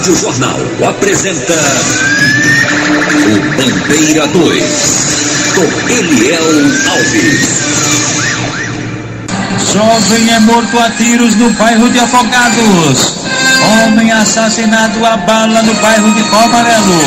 Rádio Jornal apresenta o Bandeira 2, com Eliel Alves. Jovem é morto a tiros no bairro de Afogados. Homem assassinado a bala no bairro de Pau Amarelo.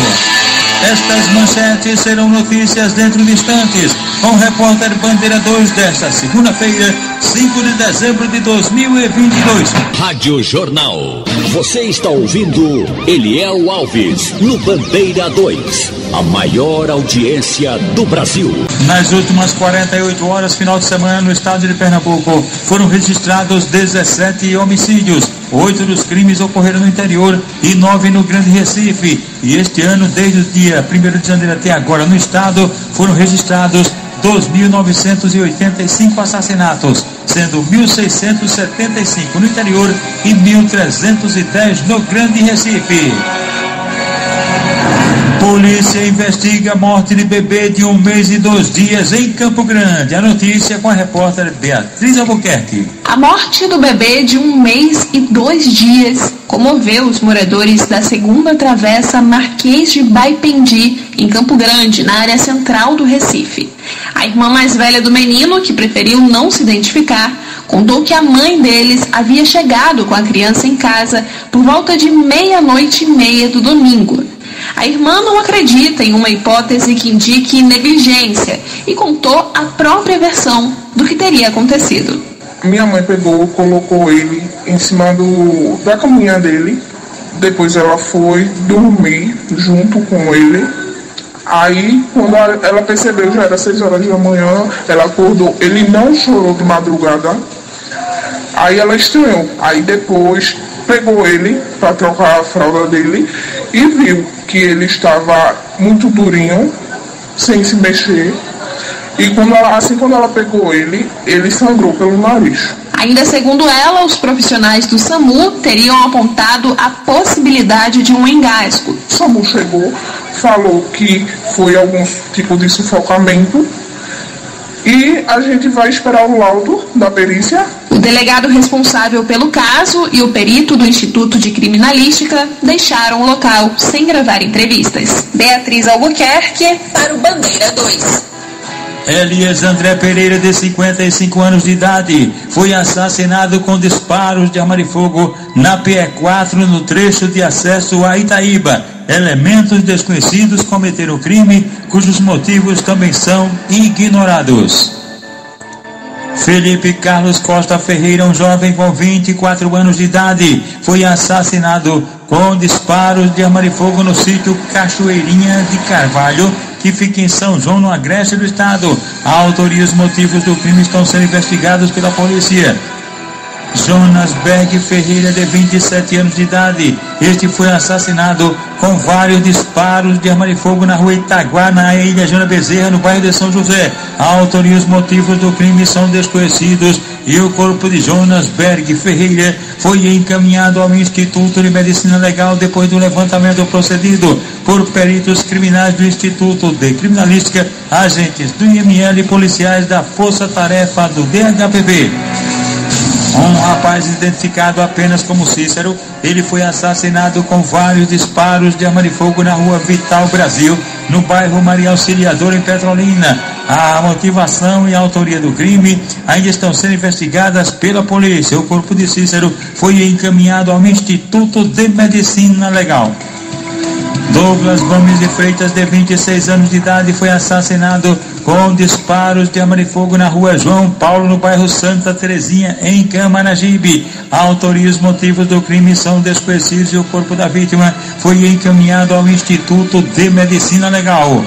Estas manchetes serão notícias dentro de instantes, com o repórter Bandeira 2 desta segunda-feira, 5 de dezembro de 2022. Rádio Jornal. Você está ouvindo Eliel Alves no Bandeira 2, a maior audiência do Brasil. Nas últimas 48 horas, final de semana, no estado de Pernambuco, foram registrados 17 homicídios. 8 dos crimes ocorreram no interior e 9 no Grande Recife. E este ano, desde o dia 1º de janeiro até agora, no estado, foram registrados 2.985 assassinatos, sendo 1.675 no interior e 1.310 no Grande Recife. Polícia investiga a morte de bebê de 1 mês e 2 dias em Campo Grande. A notícia com a repórter Beatriz Albuquerque. A morte do bebê de 1 mês e 2 dias comoveu os moradores da segunda travessa Marquês de Baipendi, em Campo Grande, na área central do Recife. A irmã mais velha do menino, que preferiu não se identificar, contou que a mãe deles havia chegado com a criança em casa por volta de 00:30 do domingo. A irmã não acredita em uma hipótese que indique negligência e contou a própria versão do que teria acontecido. Minha mãe pegou, colocou ele em cima da caminha dele, depois ela foi dormir junto com ele. Aí, quando ela percebeu, já era 6 horas da manhã, ela acordou, ele não chorou de madrugada. Aí ela estranhou, aí depois pegou ele para trocar a fralda dele e viu que ele estava muito durinho, sem se mexer. E quando ela pegou ele sangrou pelo nariz. Ainda segundo ela, os profissionais do SAMU teriam apontado a possibilidade de um engasgo. O SAMU chegou, falou que foi algum tipo de sufocamento e a gente vai esperar o laudo da perícia. O delegado responsável pelo caso e o perito do Instituto de Criminalística deixaram o local sem gravar entrevistas. Beatriz Albuquerque para o Bandeira 2. Elias André Pereira, de 55 anos de idade, foi assassinado com disparos de arma de fogo na PE4 no trecho de acesso a Itaíba. Elementos desconhecidos cometeram o crime, cujos motivos também são ignorados. Felipe Carlos Costa Ferreira, um jovem com 24 anos de idade, foi assassinado com disparos de arma de fogo no sítio Cachoeirinha de Carvalho, que fica em São João, no Agreste do estado. A autoria e os motivos do crime estão sendo investigados pela polícia. Jonas Berg Ferreira, de 27 anos de idade, este foi assassinado com vários disparos de arma de fogo na rua Itaguá, na ilha Jana Bezerra, no bairro de São José. A autoria e os motivos do crime são desconhecidos e o corpo de Jonas Berg Ferreira foi encaminhado ao Instituto de Medicina Legal depois do levantamento procedido por peritos criminais do Instituto de Criminalística, agentes do IML e policiais da Força Tarefa do DHPP. Um rapaz identificado apenas como Cícero, ele foi assassinado com vários disparos de arma de fogo na rua Vital Brasil, no bairro Maria Auxiliadora, em Petrolina. A motivação e a autoria do crime ainda estão sendo investigadas pela polícia. O corpo de Cícero foi encaminhado ao Instituto de Medicina Legal. Douglas Gomes de Freitas, de 26 anos de idade, foi assassinado com disparos de arma de fogo na rua João Paulo, no bairro Santa Terezinha, em Camaragibe. A autoria e os motivos do crime são desconhecidos e o corpo da vítima foi encaminhado ao Instituto de Medicina Legal.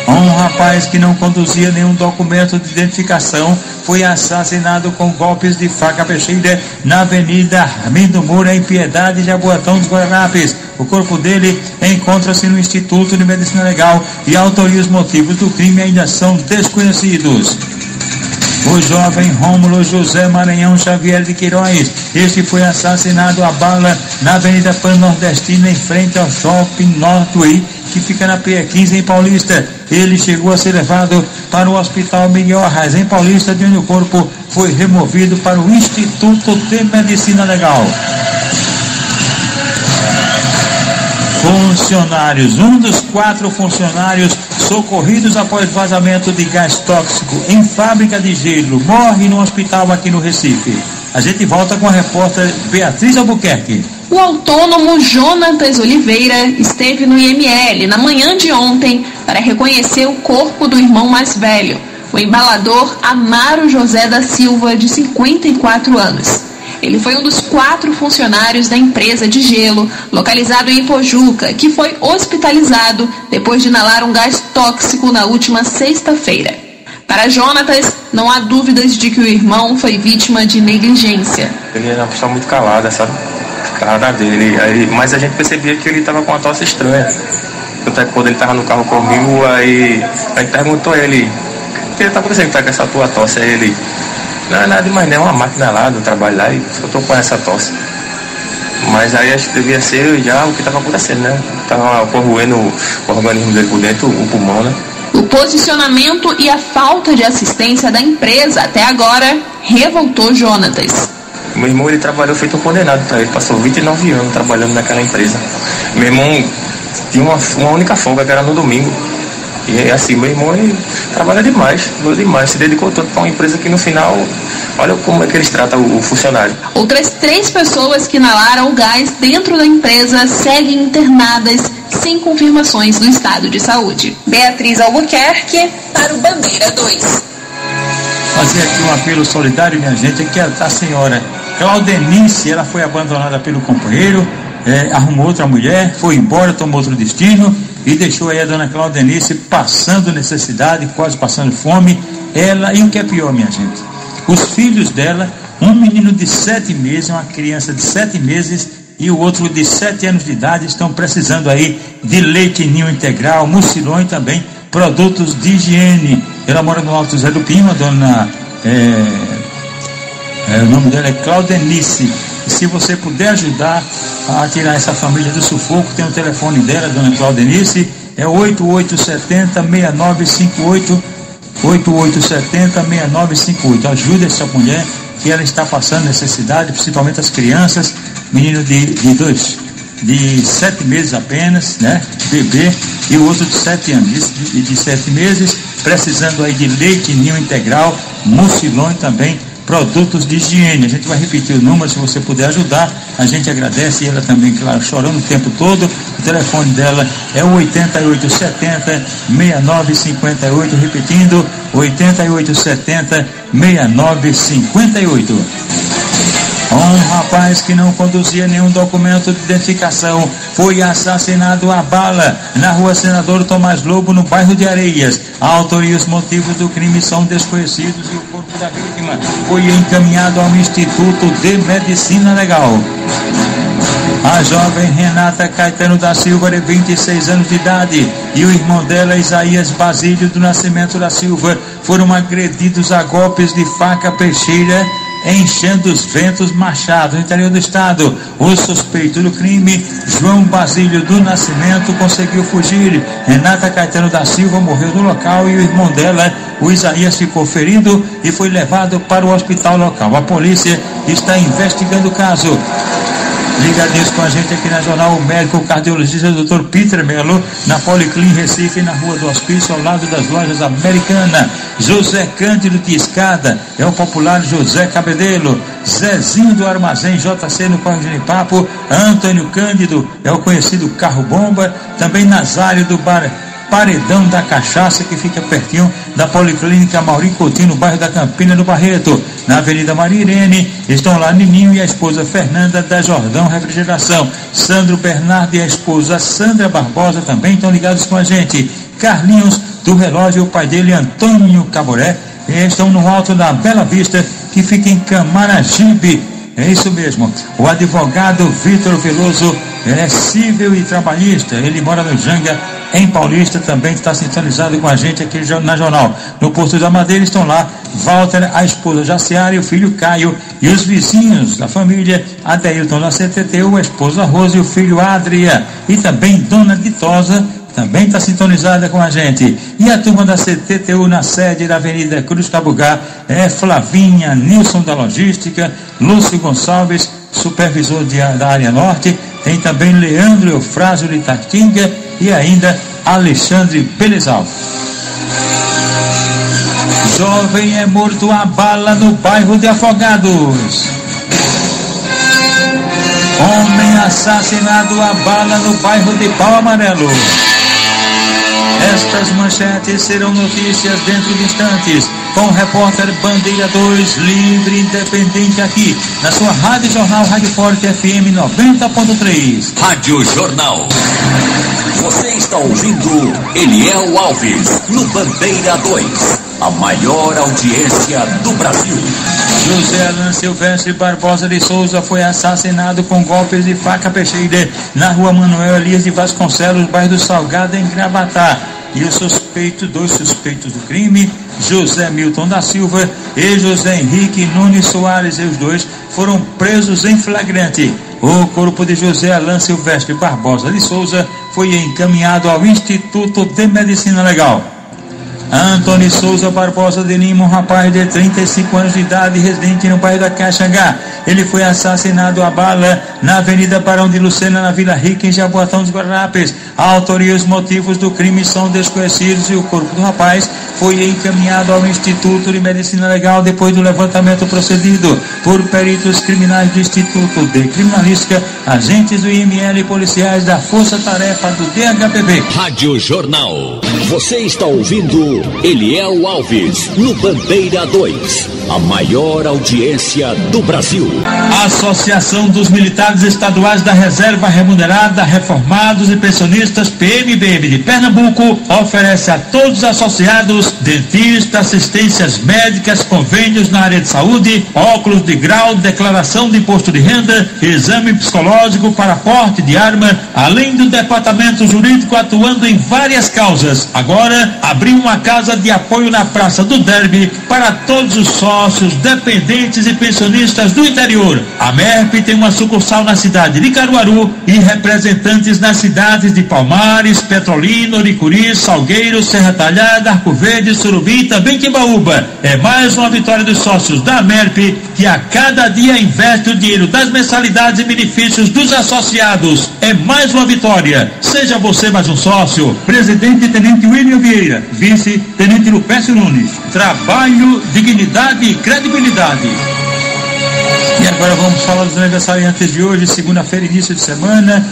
Um rapaz que não conduzia nenhum documento de identificação foi assassinado com golpes de faca peixeira na Avenida Armindo Moura, em Piedade, Jaboatão dos Guararapes. O corpo dele encontra-se no Instituto de Medicina Legal e a autoria e os motivos do crime ainda são desconhecidos. O jovem Rômulo José Maranhão Xavier de Queiroz, este foi assassinado a bala na Avenida Pan-Nordestina, em frente ao Shopping Northway, que fica na PE15 em Paulista. Ele chegou a ser levado para o Hospital Miguel Arraes, em Paulista, de onde o corpo foi removido para o Instituto de Medicina Legal. funcionários. Um dos 4 funcionários socorridos após vazamento de gás tóxico em fábrica de gelo morre no hospital aqui no Recife. A gente volta com a repórter Beatriz Albuquerque. O autônomo Jonatas Oliveira esteve no IML na manhã de ontem para reconhecer o corpo do irmão mais velho, o embalador Amaro José da Silva, de 54 anos. Ele foi um dos 4 funcionários da empresa de gelo, localizado em Ipojuca, que foi hospitalizado depois de inalar um gás tóxico na última sexta-feira. Para Jonatas, não há dúvidas de que o irmão foi vítima de negligência. Ele era uma pessoa muito calada, sabe? Calada dele. Mas a gente percebia que ele estava com uma tosse estranha. Até quando ele estava no carro comigo, aí a gente perguntou a ele: o que está acontecendo que está com essa tua tosse? Aí ele: não é nada demais, não, é uma máquina lá do trabalho lá e eu estou com essa tosse. Mas aí acho que devia ser já o que estava acontecendo, né? Estava corroendo o organismo dele por dentro, o pulmão, né? O posicionamento e a falta de assistência da empresa até agora revoltou Jonatas. Meu irmão, ele trabalhou feito um condenado para ele, passou 29 anos trabalhando naquela empresa. Meu irmão tinha uma única folga, que era no domingo. E assim, meu irmão, ele trabalha demais, se dedicou tanto para uma empresa que no final, olha como é que eles tratam o funcionário. Outras 3 pessoas que inalaram o gás dentro da empresa seguem internadas sem confirmações do estado de saúde. Beatriz Albuquerque para o Bandeira 2. Fazer aqui um apelo solidário, minha gente, é que a senhora Claudenice, ela foi abandonada pelo companheiro, arrumou outra mulher, foi embora, tomou outro destino e deixou aí a dona Claudenice passando necessidade, quase passando fome. Ela, e o que é pior, minha gente, os filhos dela, um menino de 7 meses, uma criança de 7 meses e o outro de 7 anos de idade, estão precisando aí de leite ninho integral, mucilão e também produtos de higiene. Ela mora no Alto Zé do Pinho, a dona o nome dela é Claudenice. E se você puder ajudar a tirar essa família do sufoco, tem o telefone dela, dona Claudenice, é 8870-6958, 8870-6958. Ajude essa mulher, que ela está passando necessidade, principalmente as crianças, menino de 7 meses apenas, né, bebê, e o outro de 7 anos, de 7 meses, precisando aí de leite ninho integral, mucilão e também produtos de higiene. A gente vai repetir o número, se você puder ajudar, a gente agradece. E ela também, claro, chorando o tempo todo. O telefone dela é o 8870-6958, repetindo, 8870-6958. Um rapaz que não conduzia nenhum documento de identificação foi assassinado a bala na rua Senador Tomás Lobo, no bairro de Areias. A autoria e os motivos do crime são desconhecidos e o corpo da vítima foi encaminhado ao Instituto de Medicina Legal. A jovem Renata Caetano da Silva, de 26 anos de idade, e o irmão dela, Isaías Basílio do Nascimento da Silva, foram agredidos a golpes de faca peixeira enchendo os ventos Machado, no interior do estado. O suspeito do crime, João Basílio do Nascimento, conseguiu fugir. Renata Caetano da Silva morreu no local e o irmão dela, o Isaías, ficou ferido e foi levado para o hospital local. A polícia está investigando o caso. Ligadinhos com a gente aqui na Jornal, o médico cardiologista Dr. Peter Melo, na Policlin Recife, na Rua do Hospício, ao lado das lojas Americana. José Cândido de Escada, é o popular José Cabedelo. Zezinho do Armazém JC, no Correio de Papo. Antônio Cândido, é o conhecido Carro Bomba. Também Nazário do Paredão da Cachaça, que fica pertinho da Policlínica Mauri Coutinho, no bairro da Campina do Barreto. Na Avenida Maria Irene, estão lá Nininho e a esposa Fernanda da Jordão Refrigeração. Sandro Bernardo e a esposa Sandra Barbosa também estão ligados com a gente. Carlinhos do Relógio, o pai dele, Antônio Caboré, estão no alto da Bela Vista, que fica em Camaragibe. É isso mesmo. O advogado Vitor Veloso é civil e trabalhista. Ele mora no Janga, em Paulista, também está sintonizado com a gente aqui na Jornal. No Porto da Madeira estão lá Walter, a esposa Jaciara e o filho Caio, e os vizinhos da família, Adeilton da CTTU, a esposa Rose e o filho Adria, e também Dona Ditosa também está sintonizada com a gente. E a turma da CTTU na sede da Avenida Cruz Cabugá é Flavinha, Nilson da Logística, Lúcio Gonçalves, supervisor da área norte, tem também Leandro Eufrásio de Tatinga e ainda Alexandre Pelezal. Jovem é morto a bala no bairro de Afogados. Homem assassinado a bala no bairro de Pau Amarelo. Estas manchetes serão notícias dentro de instantes, com o repórter Bandeira 2, livre e independente aqui, na sua Rádio Jornal Rádio Forte FM 90.3. Rádio Jornal. Você está ouvindo Eliel Alves, no Bandeira 2, a maior audiência do Brasil. José Alan Silvestre Barbosa de Souza foi assassinado com golpes de faca peixeira na rua Manuel Elias de Vasconcelos, bairro do Salgado, em Gravatá. E dois suspeitos do crime, José Milton da Silva e José Henrique Nunes Soares, e os dois foram presos em flagrante. O corpo de José Alan Silvestre Barbosa de Souza foi encaminhado ao Instituto de Medicina Legal. Antônio Souza Barbosa de Lima, um rapaz de 35 anos de idade, residente no bairro da Caxangá. Ele foi assassinado a bala na Avenida Barão de Lucena, na Vila Rica, em Jaboatão dos Guararapes. A autoria e os motivos do crime são desconhecidos e o corpo do rapaz foi encaminhado ao Instituto de Medicina Legal depois do levantamento procedido por peritos criminais do Instituto de Criminalística, agentes do IML e policiais da Força Tarefa do DHPP. Rádio Jornal. Você está ouvindo Eliel Alves, no Bandeira 2, a maior audiência do Brasil. A Associação dos Militares Estaduais da Reserva Remunerada, Reformados e Pensionistas, PMBM de Pernambuco, oferece a todos os associados dentistas, assistências médicas, convênios na área de saúde, óculos de grau, declaração de imposto de renda, exame psicológico para porte de arma, além do departamento jurídico atuando em várias causas. Agora, abriu uma casa de apoio na Praça do Derby para todos os sócios, dependentes e pensionistas do interior. A MERP tem uma sucursal na cidade de Caruaru e representantes nas cidades de Palmares, Petrolina, Oricuri, Salgueiro, Serra Talhada, Arco Verde, Surubi e também Timbaúba. É mais uma vitória dos sócios da MERP, que a cada dia investe o dinheiro das mensalidades e benefícios dos associados. É mais uma vitória. Seja você mais um sócio. Presidente Tenente William Vieira, Vice-Tenente Lupécio Nunes. Trabalho, dignidade e credibilidade. E agora vamos falar dos aniversariantes de hoje, segunda-feira, início de semana.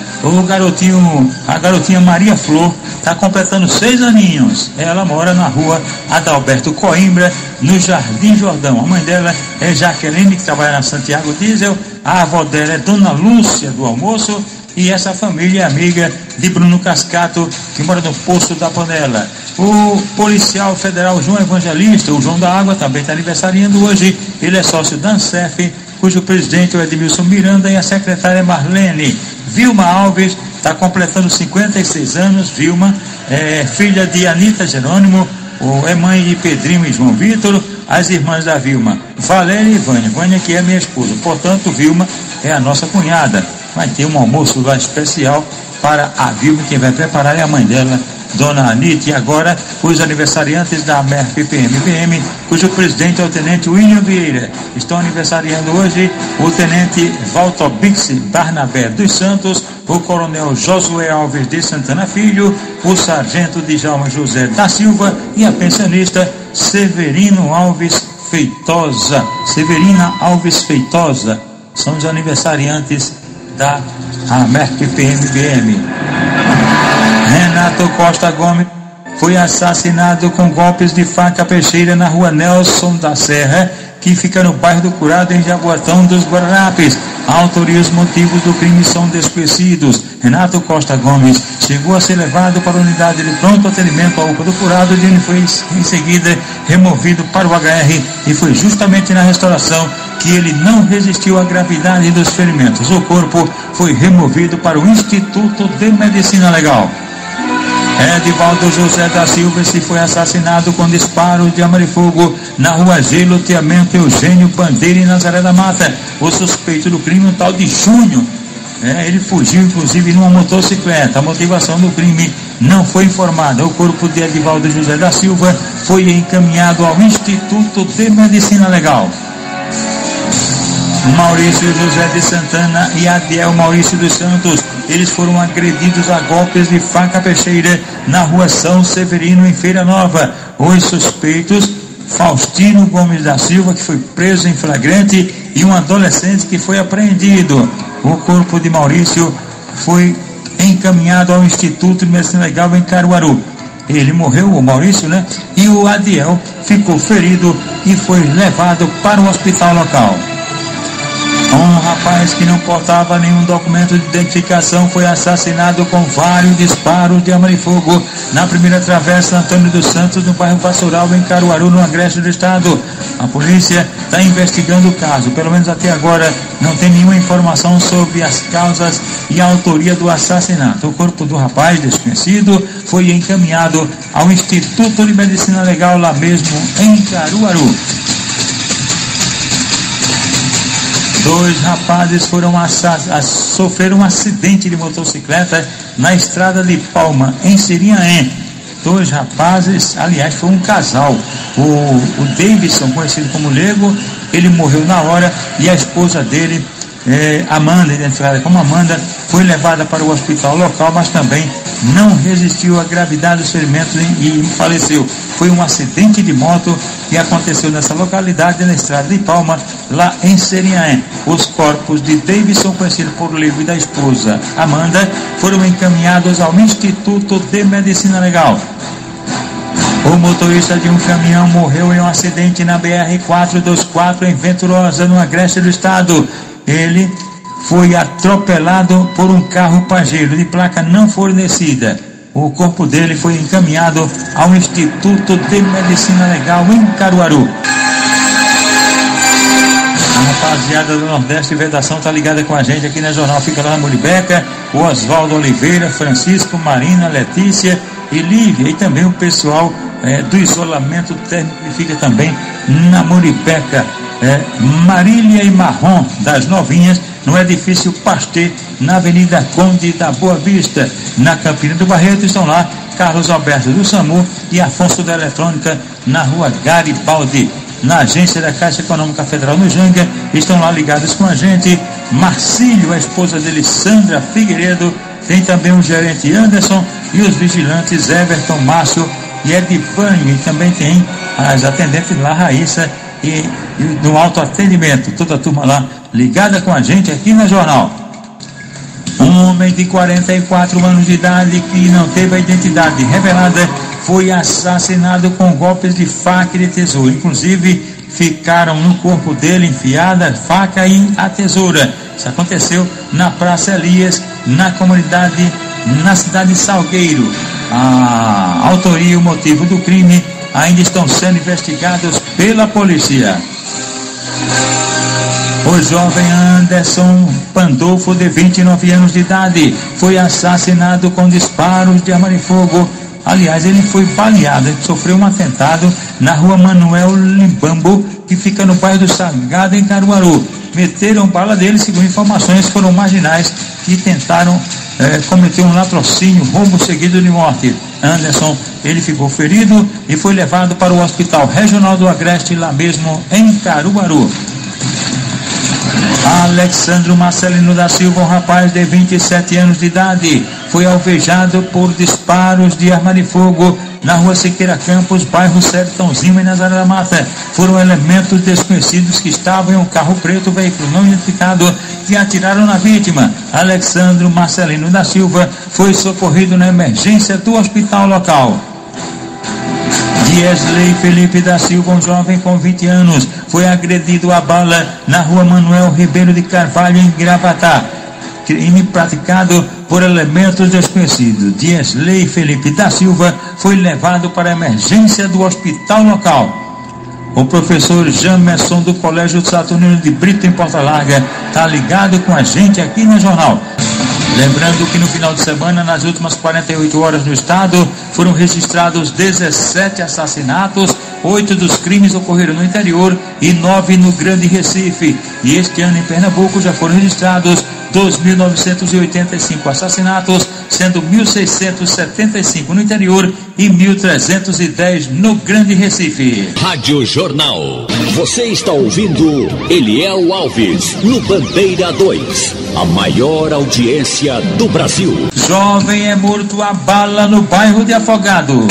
A garotinha Maria Flor está completando 6 aninhos. Ela mora na rua Adalberto Coimbra, no Jardim Jordão. A mãe dela é Jaqueline, que trabalha na Santiago Diesel. A avó dela é Dona Lúcia do Almoço. E essa família é amiga de Bruno Cascato, que mora no Poço da Panela. O policial federal João Evangelista, o João da Água, também está aniversariando hoje. Ele é sócio da ANSEF, cujo presidente é o Edmilson Miranda e a secretária é Marlene. Vilma Alves está completando 56 anos. Vilma é filha de Anita Jerônimo, é mãe de Pedrinho e João Vitor. As irmãs da Vilma, Valéria e Vânia. Vânia, que é minha esposa. Portanto, Vilma é a nossa cunhada. Vai ter um almoço lá especial para a Vilma. Quem vai preparar é a mãe dela, Dona Anitta. E agora, os aniversariantes da MERP PMBM, cujo presidente é o Tenente William Vieira. Estão aniversariando hoje o Tenente Walter Bix Barnabé dos Santos, o Coronel Josué Alves de Santana Filho, o Sargento Djalma José da Silva e a pensionista Severina Alves Feitosa. São os aniversariantes da MERP PMBM. Renato Costa Gomes foi assassinado com golpes de faca peixeira na rua Nelson da Serra, que fica no bairro do Curado, em Jaboatão dos Guararapes. A autoria e os motivos do crime são desconhecidos. Renato Costa Gomes chegou a ser levado para a unidade de pronto atendimento à UPA do Curado, onde ele foi em seguida removido para o HR, e foi justamente na restauração que ele não resistiu à gravidade dos ferimentos. O corpo foi removido para o Instituto de Medicina Legal. Edivaldo José da Silva se foi assassinado com disparos de arma de fogo na rua G, loteamento Eugênio Bandeira, em Nazaré da Mata. O suspeito do crime, um tal de Júnior, ele fugiu inclusive numa motocicleta. A motivação do crime não foi informada. O corpo de Edivaldo José da Silva foi encaminhado ao Instituto de Medicina Legal. Maurício José de Santana e Adiel Maurício dos Santos. Eles foram agredidos a golpes de faca peixeira na rua São Severino, em Feira Nova. Os suspeitos, Faustino Gomes da Silva, que foi preso em flagrante, e um adolescente que foi apreendido. O corpo de Maurício foi encaminhado ao Instituto de Medicina Legal em Caruaru. Ele morreu, o Maurício, né? E o Adiel ficou ferido e foi levado para o hospital local. Um rapaz que não portava nenhum documento de identificação foi assassinado com vários disparos de arma de fogo na primeira travessa Antônio dos Santos, no bairro Pastoral, em Caruaru, no agreste do estado. A polícia está investigando o caso. Pelo menos até agora não tem nenhuma informação sobre as causas e a autoria do assassinato. O corpo do rapaz desconhecido foi encaminhado ao Instituto de Medicina Legal, lá mesmo em Caruaru. 2 rapazes sofreram um acidente de motocicleta na estrada de Palma, em Serinhaém. 2 rapazes, aliás, foi um casal. O Davidson, conhecido como Lego, ele morreu na hora, e a esposa dele, Amanda, identificada como Amanda, foi levada para o hospital local, mas também não resistiu à gravidade dos ferimentos e faleceu. Foi um acidente de moto que aconteceu nessa localidade, na estrada de Palma, lá em Serinhaém. Os corpos de Davidson, conhecido por Lego, e da esposa Amanda, foram encaminhados ao Instituto de Medicina Legal. O motorista de um caminhão morreu em um acidente na BR-424, em Venturosa, no agreste do estado. Ele foi atropelado por um carro pajeiro de placa não fornecida. O corpo dele foi encaminhado ao Instituto de Medicina Legal, em Caruaru. A rapaziada do Nordeste Vedação está ligada com a gente aqui na Jornal, fica lá na Muribeca. O Oswaldo Oliveira, Francisco, Marina, Letícia e Lívia, e também o pessoal do isolamento térmico que fica também na Muribeca. Marília e Marrom, das Novinhas, no edifício Pasteur, na Avenida Conde da Boa Vista. Na Campina do Barreto estão lá Carlos Alberto do SAMU e Afonso da Eletrônica, na rua Garibaldi. Na agência da Caixa Econômica Federal, no Janga, estão lá ligados com a gente Marcílio, a esposa dele, Sandra Figueiredo, tem também o gerente Anderson e os vigilantes Everton, Márcio e Edipanho, e também tem as atendentes lá, Raíssa, e no autoatendimento, toda a turma lá ligada com a gente aqui na Jornal. Um homem de 44 anos de idade que não teve a identidade revelada foi assassinado com golpes de faca e de tesoura. Inclusive ficaram no corpo dele enfiada a faca e a tesoura. Isso aconteceu na Praça Elias, na cidade de Salgueiro. A autoria e o motivo do crime ainda estão sendo investigados pela polícia. O jovem Anderson Pandolfo, de 29 anos de idade, foi assassinado com disparos de arma de fogo. Aliás, ele foi baleado, ele sofreu um atentado na rua Manuel Limbambo, que fica no bairro do Salgado, em Caruaru. Meteram bala dele, segundo informações, foram marginais que tentaram cometer um latrocínio, roubo seguido de morte. Anderson, ele ficou ferido e foi levado para o Hospital Regional do Agreste, lá mesmo em Caruaru. Alexandro Marcelino da Silva, um rapaz de 27 anos de idade, foi alvejado por disparos de arma de fogo na rua Siqueira Campos, bairro Sertãozinho, em Nazaré da Mata. Foram elementos desconhecidos que estavam em um carro preto, veículo não identificado, que atiraram na vítima. Alexandro Marcelino da Silva foi socorrido na emergência do hospital local. Diesley Felipe da Silva, um jovem com 20 anos, foi agredido a bala na rua Manuel Ribeiro de Carvalho, em Gravatá. Crime praticado por elementos desconhecidos. Diesley Felipe da Silva foi levado para a emergência do hospital local. O professor Jamerson, do Colégio Saturnino de Brito, em Porta Larga, está ligado com a gente aqui no Jornal. Lembrando que no final de semana, nas últimas 48 horas no estado, foram registrados 17 assassinatos, 8 dos crimes ocorreram no interior e 9 no Grande Recife. E este ano em Pernambuco já foram registrados 2.985 assassinatos, sendo 1.675 no interior e 1.310 no Grande Recife. Rádio Jornal. Você está ouvindo Eliel Alves, no Bandeira 2, a maior audiência do Brasil. Jovem é morto a bala no bairro de Afogados.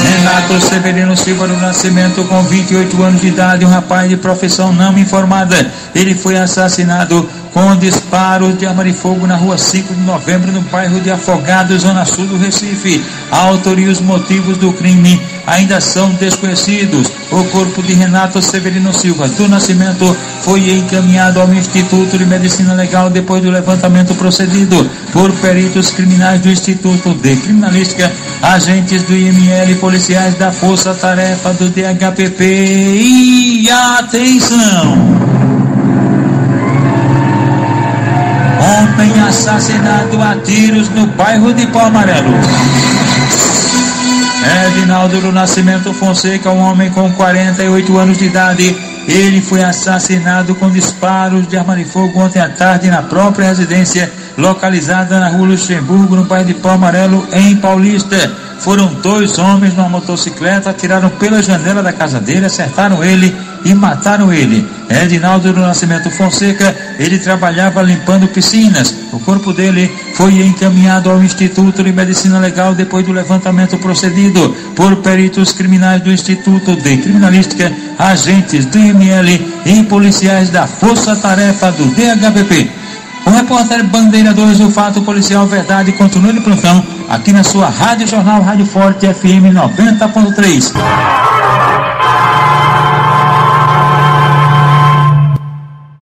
Renato Severino Silva do Nascimento, com 28 anos de idade, um rapaz de profissão não informada. Ele foi assassinado com disparos de arma de fogo na rua 5 de novembro, no bairro de Afogados, zona sul do Recife. A autoria e os motivos do crime ainda são desconhecidos. O corpo de Renato Severino Silva do Nascimento foi encaminhado ao Instituto de Medicina Legal depois do levantamento procedido por peritos criminais do Instituto de Criminalística, agentes do IML e policiais da Força Tarefa do DHPP. E atenção! Homem assassinado a tiros no bairro de Pau Amarelo. Edinaldo do Nascimento Fonseca, um homem com 48 anos de idade. Ele foi assassinado com disparos de arma de fogo ontem à tarde na própria residência localizada na rua Luxemburgo, no bairro de Pau Amarelo, em Paulista. Foram 2 homens numa motocicleta, atiraram pela janela da casa dele, acertaram ele e mataram ele. Edinaldo do Nascimento Fonseca, ele trabalhava limpando piscinas. O corpo dele foi encaminhado ao Instituto de Medicina Legal depois do levantamento procedido por peritos criminais do Instituto de Criminalística, agentes do IML e policiais da Força Tarefa do DHPP. O repórter Bandeira 2, o fato policial verdade, continua de plantão aqui na sua Rádio Jornal Rádio Forte FM 90.3.